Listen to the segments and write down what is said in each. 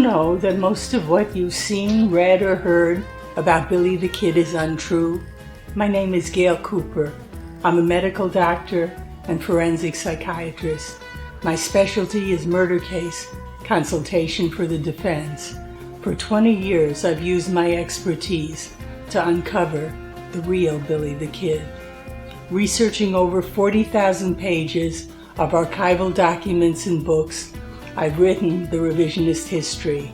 know that most of what you've seen, read, or heard about Billy the Kid is untrue? My name is Gail Cooper. I'm a medical doctor and forensic psychiatrist. My specialty is murder case consultation for the defense. For 20 years, I've used my expertise to uncover the real Billy the Kid. Researching over 40,000 pages of archival documents and books, I've written the revisionist history.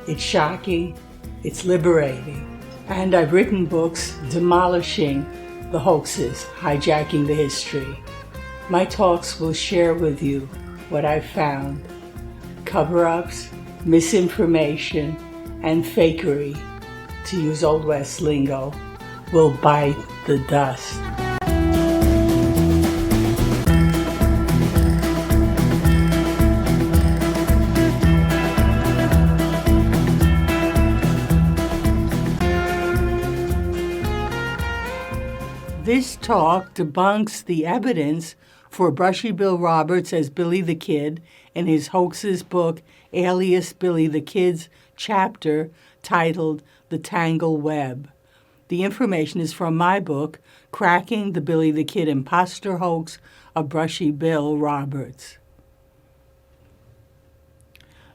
It's shocking, it's liberating, and I've written books demolishing the hoaxes, hijacking the history. My talks will share with you what I've found. Cover-ups, misinformation, and fakery, to use Old West lingo, will bite the dust. This talk debunks the evidence for Brushy Bill Roberts as Billy the Kid in his hoaxes book, Alias Billy the Kid's chapter titled The Tangled Web. The information is from my book, Cracking the Billy the Kid Imposter Hoax of Brushy Bill Roberts.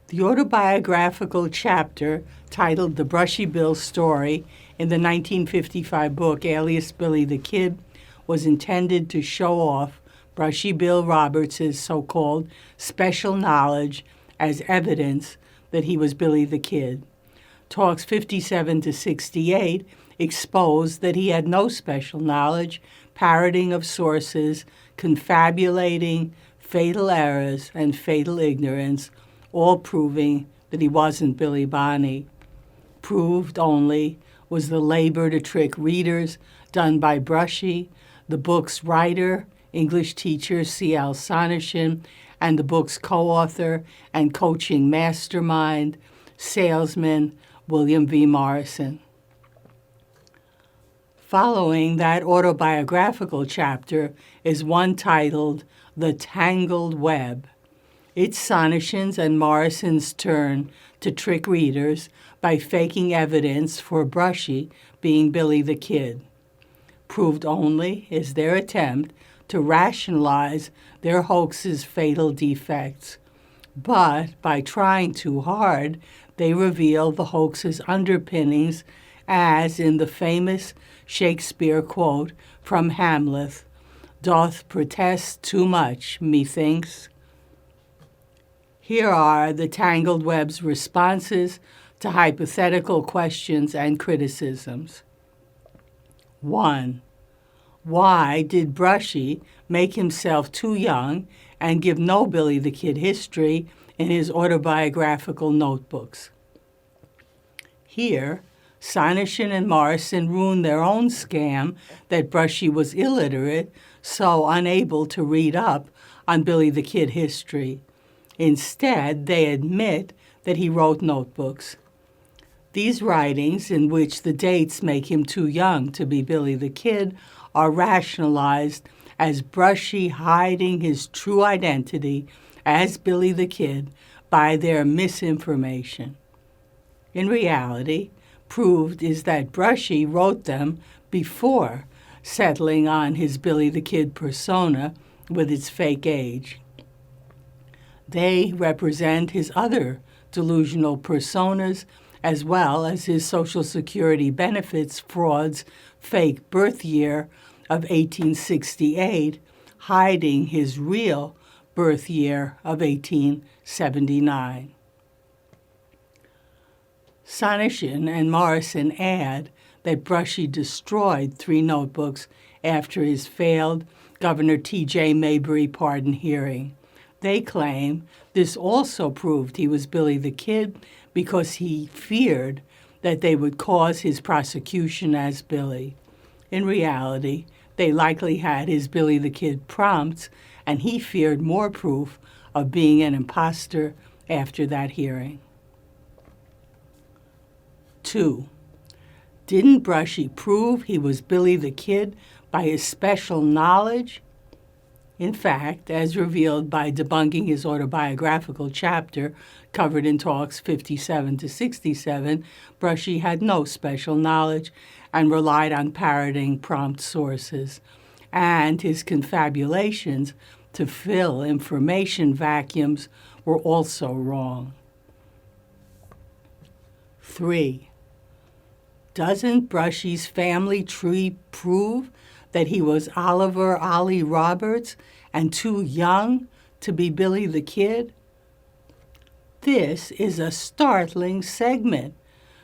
The autobiographical chapter titled The Brushy Bill Story in the 1955 book Alias Billy the Kid was intended to show off Brushy Bill Roberts' so-called special knowledge as evidence that he was Billy the Kid. Talks 57 to 68 exposed that he had no special knowledge, parroting of sources, confabulating, fatal errors, and fatal ignorance, all proving that he wasn't Billy Bonney. Proved only was the labor to trick readers done by Brushy, the book's writer, English teacher C.L. Sonneshin, and the book's co-author and coaching mastermind, salesman WilliamVMorrison. Following that autobiographical chapter is one titled The Tangled Web. It's Sonneshin's and Morrison's turn to trick readers by faking evidence for Brushy being Billy the Kid. Proved only is their attempt to rationalize their hoax's fatal defects. But by trying too hard, they reveal the hoax's underpinnings, as in the famous Shakespeare quote from Hamlet, "Doth protest too much, methinks." Here are the Tangled Web's responses to hypothetical questions and criticisms. 1. Why did Brushy make himself too young and give no Billy the Kid history in his autobiographical notebooks? Here, Sonneshin and Morrison ruined their own scam that Brushy was illiterate, so unable to read up on Billy the Kid history. Instead, they admit that he wrote notebooks. These writings, in which the dates make him too young to be Billy the Kid, are rationalized as Brushy hiding his true identity as Billy the Kid by their misinformation. In reality, proved is that Brushy wrote them before settling on his Billy the Kid persona with its fake age. They represent his other delusional personas as well as his Social Security benefits fraud's fake birth year of 1868, hiding his real birth year of 1879. Sonneshin and Morrison add that Brushy destroyed 3 notebooks after his failed Governor T.J. Mayberry pardon hearing. They claim this also proved he was Billy the Kid because he feared that they would cause his prosecution as Billy. In reality, they likely had his Billy the Kid prompts, and he feared more proof of being an imposter after that hearing. 2. Didn't Brushy prove he was Billy the Kid by his special knowledge? In fact, as revealed by debunking his autobiographical chapter covered in talks 57 to 67, Brushy had no special knowledge and relied on parroting prompt sources. And his confabulations to fill information vacuums were also wrong. 3. Doesn't Brushy's family tree prove that he was Oliver Ollie Roberts and too young to be Billy the Kid? This is a startling segment.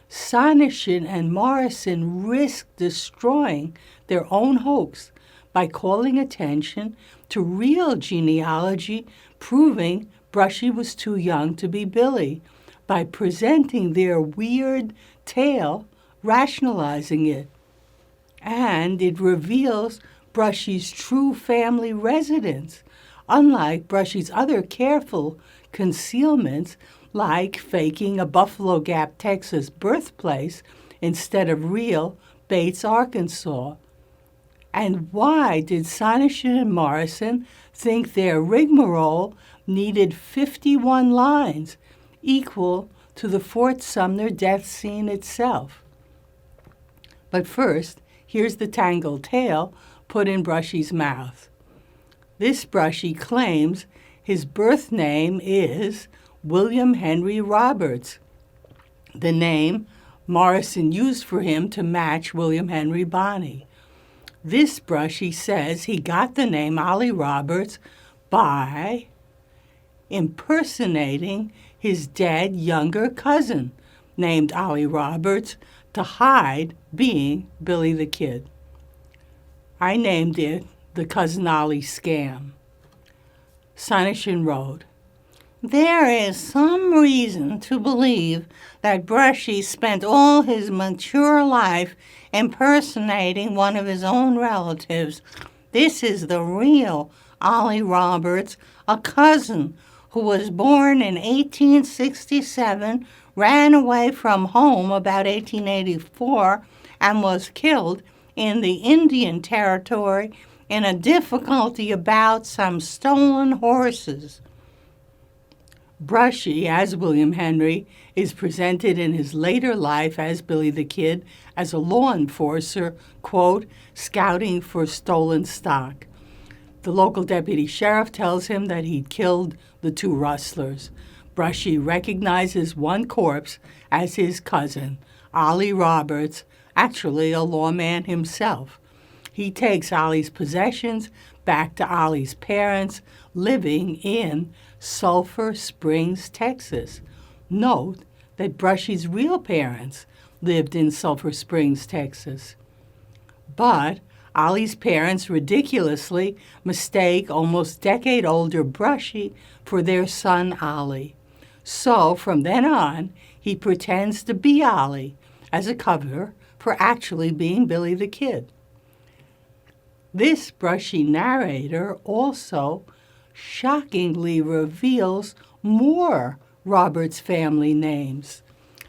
Sonneshin and Morrison risked destroying their own hoax by calling attention to real genealogy proving Brushy was too young to be Billy, by presenting their weird tale, rationalizing it. And it reveals Brushy's true family residence, unlike Brushy's other careful concealments, like faking a Buffalo Gap, Texas birthplace instead of real Bates, Arkansas. And why did Sonneshin and Morrison think their rigmarole needed 51 lines, equal to the Fort Sumner death scene itself? But first, here's the tangled tale put in Brushy's mouth. This Brushy claims his birth name is William Henry Roberts, the name Morrison used for him to match William Henry Bonney. This Brushy says he got the name Ollie Roberts by impersonating his dead younger cousin, named Ollie Roberts, to hide being Billy the Kid. I named it the Cousin Ollie Scam. Sonneshin wrote, "There is some reason to believe that Brushy spent all his mature life impersonating one of his own relatives. This is the real Ollie Roberts, a cousin who was born in 1867, ran away from home about 1884, and was killed in the Indian Territory in a difficulty about some stolen horses." Brushy, as William Henry, is presented in his later life as Billy the Kid as a law enforcer, quote, scouting for stolen stock. The local deputy sheriff tells him that he'd killed the two rustlers. Brushy recognizes one corpse as his cousin, Ollie Roberts, actually a lawman himself. He takes Ollie's possessions back to Ollie's parents, living in Sulphur Springs, Texas. Note that Brushy's real parents lived in Sulphur Springs, Texas. But Ollie's parents ridiculously mistake almost decade-older Brushy for their son Ollie. So from then on, he pretends to be Ollie as a cover for actually being Billy the Kid. This Brushy narrator also shockingly reveals more Roberts family names.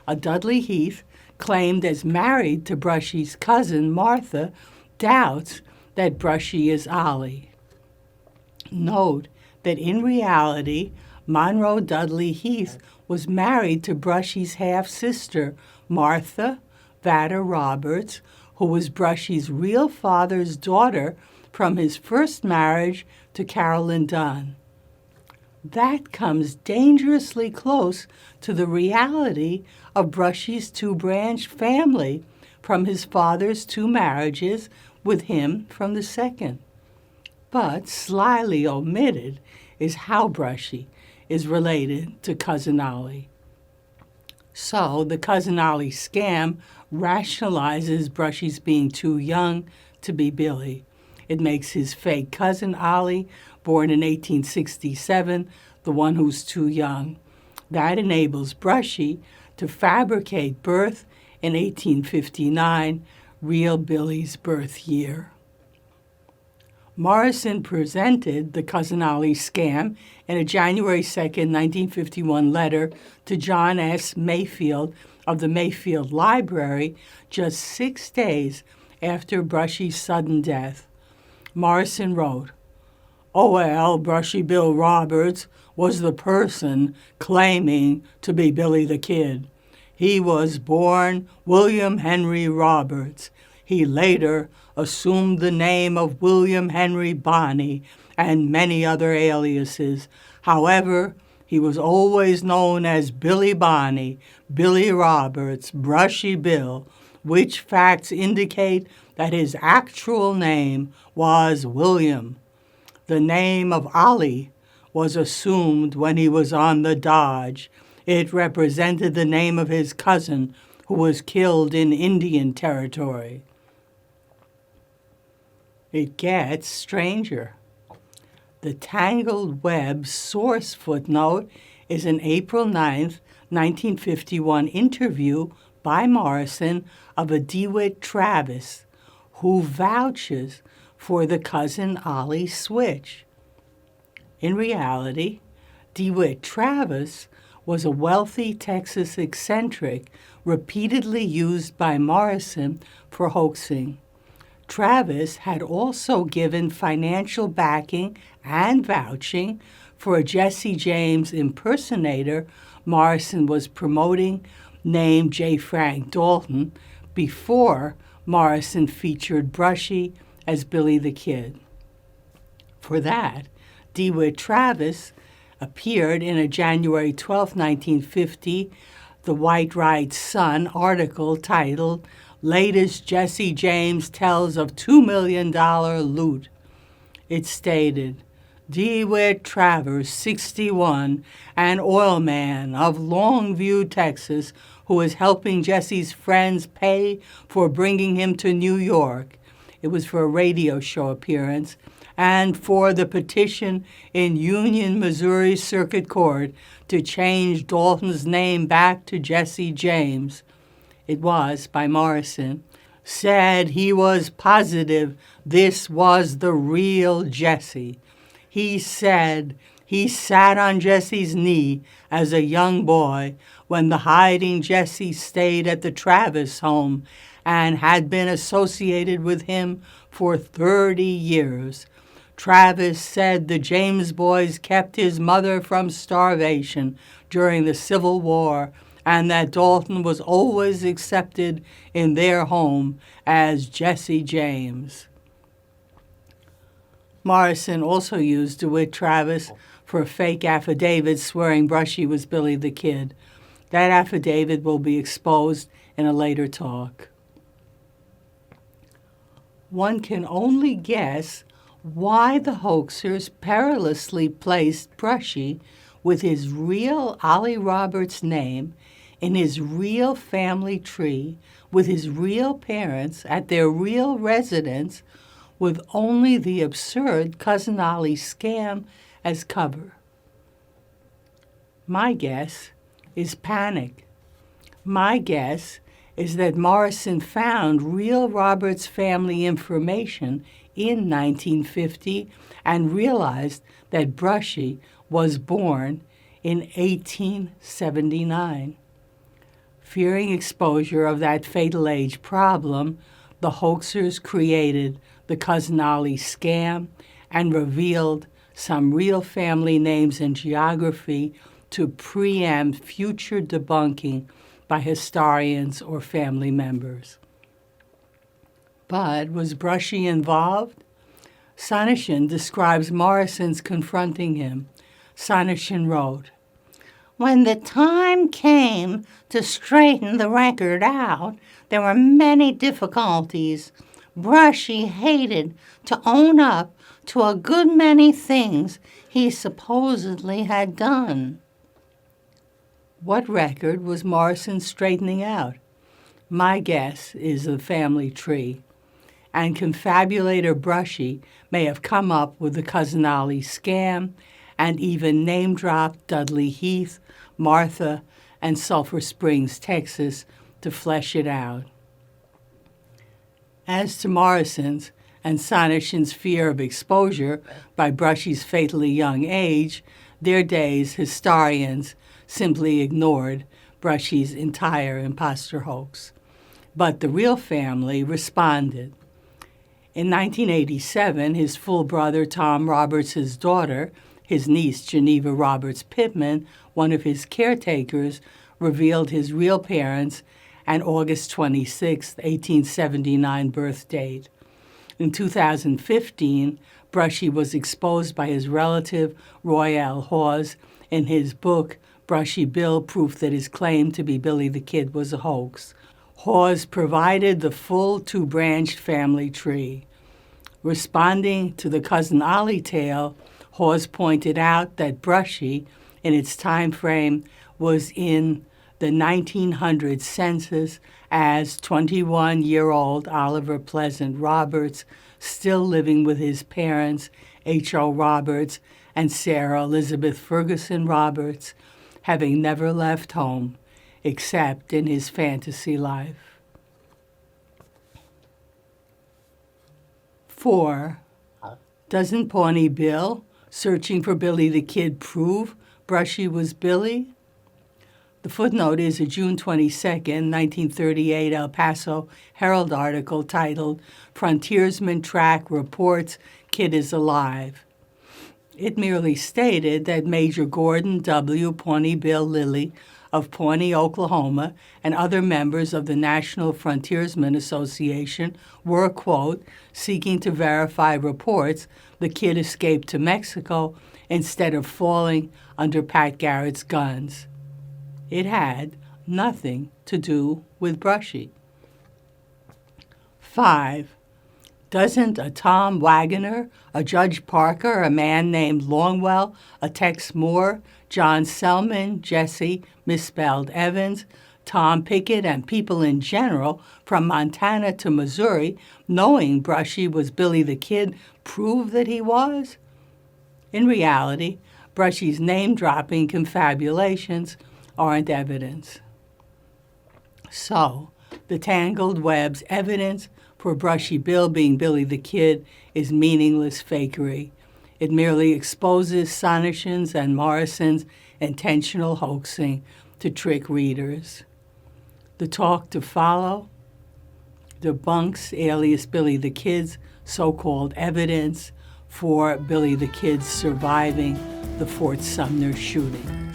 A Dudley Heath, claimed as married to Brushy's cousin Martha, doubts that Brushy is Ollie. Note that in reality, Monroe Dudley Heath was married to Brushy's half-sister, Martha Vader Roberts, who was Brushy's real father's daughter from his first marriage to Carolyn Dunn. That comes dangerously close to the reality of Brushy's two-branch family from his father's two marriages, with him from the second. But slyly omitted is how Brushy is related to Cousin Ollie. So the Cousin Ollie scam rationalizes Brushy's being too young to be Billy. It makes his fake cousin Ollie, born in 1867, the one who's too young. That enables Brushy to fabricate birth in 1859, real Billy's birth year. Morrison presented the Cousin Ollie scam in a January 2, 1951 letter to John S. Mayfield of the Mayfield Library just 6 days after Brushy's sudden death. Morrison wrote, Oh, well, Brushy Bill Roberts was the person claiming to be Billy the Kid. He was born William Henry Roberts. He later assumed the name of William Henry Bonney and many other aliases. However, he was always known as Billy Bonney, Billy Roberts, Brushy Bill, which facts indicate that his actual name was William. The name of Ollie was assumed when he was on the Dodge. It represented the name of his cousin who was killed in Indian Territory. It gets stranger. The Tangled Web source footnote is an April 9th, 1951 interview by Morrison of a DeWitt Travis, who vouches for the cousin Ollie switch. In reality, DeWitt Travis was a wealthy Texas eccentric repeatedly used by Morrison for hoaxing. Travis had also given financial backing and vouching for a Jesse James impersonator Morrison was promoting named J. Frank Dalton before Morrison featured Brushy as Billy the Kid. For that, DeWitt Travis appeared in a January 12, 1950, The White Wright's Son article titled Latest Jesse James Tells of $2 Million Loot. It stated, DeWitt Travis, 61, an oil man of Longview, Texas, who is helping Jesse's friends pay for bringing him to New York. It was for a radio show appearance and for the petition in Union, Missouri Circuit Court to change Dalton's name back to Jesse James. It was, by Morrison, said he was positive this was the real Jesse. He said he sat on Jesse's knee as a young boy when the hiding Jesse stayed at the Travis home and had been associated with him for 30 years. Travis said the James boys kept his mother from starvation during the Civil War and that Dalton was always accepted in their home as Jesse James. Morrison also used DeWitt Travis for a fake affidavit swearing Brushy was Billy the Kid. That affidavit will be exposed in a later talk. One can only guess why the hoaxers perilously placed Brushy with his real Ollie Roberts name in his real family tree with his real parents at their real residence with only the absurd Cousin Ollie scam as cover. My guess is panic. My guess is that Morrison found real Roberts family information in 1950 and realized that Brushy was born in 1879. Fearing exposure of that fatal age problem, the hoaxers created the Cousin Ollie scam and revealed some real family names and geography to preempt future debunking by historians or family members. But was Brushy involved? Sonneshin describes Morrison's confronting him. Sonneshin wrote, "When the time came to straighten the record out, there were many difficulties. Brushy hated to own up to a good many things he supposedly had done." What record was Morrison straightening out? My guess is the family tree. And confabulator Brushy may have come up with the Cousin Ollie scam and even name-dropped Dudley Heath, Martha, and Sulphur Springs, Texas, to flesh it out. As to Morrison's and Sonneshin's fear of exposure by Brushy's fatally young age, their days historians simply ignored Brushy's entire imposter hoax. But the real family responded. In 1987, his full brother Tom Roberts' daughter, his niece Geneva Roberts Pittman, one of his caretakers, revealed his real parents and August 26, 1879 birth date. In 2015, Brushy was exposed by his relative Royale Hawes in his book Brushy Bill, Proof That His Claim to Be Billy the Kid Was a Hoax. Hawes provided the full two-branched family tree. Responding to the Cousin Ollie tale, Hawes pointed out that Brushy, in its time frame, was in the 1900 census as 21-year-old Oliver Pleasant Roberts, still living with his parents, H.O. Roberts and Sarah Elizabeth Ferguson Roberts, having never left home except in his fantasy life. 4. Doesn't Pawnee Bill, searching for Billy the Kid, prove Brushy was Billy? The footnote is a June 22, 1938 El Paso Herald article titled "Frontiersman Track Reports Kid is Alive." It merely stated that Major Gordon W. Pawnee Bill Lilly of Pawnee, Oklahoma, and other members of the National Frontiersman Association were, quote, seeking to verify reports the kid escaped to Mexico instead of falling under Pat Garrett's guns. It had nothing to do with Brushy. 5. Doesn't a Tom Wagoner, a Judge Parker, a man named Longwell, a Tex Moore, John Selman, Jesse, misspelled Evans, Tom Pickett, and people in general from Montana to Missouri, knowing Brushy was Billy the Kid, prove that he was? In reality, Brushy's name-dropping confabulations aren't evidence. So, the tangled web's evidence for Brushy Bill being Billy the Kid is meaningless fakery. It merely exposes Sonishin's and Morrison's intentional hoaxing to trick readers. The talk to follow debunks alias Billy the Kid's so-called evidence for Billy the Kid surviving the Fort Sumner shooting.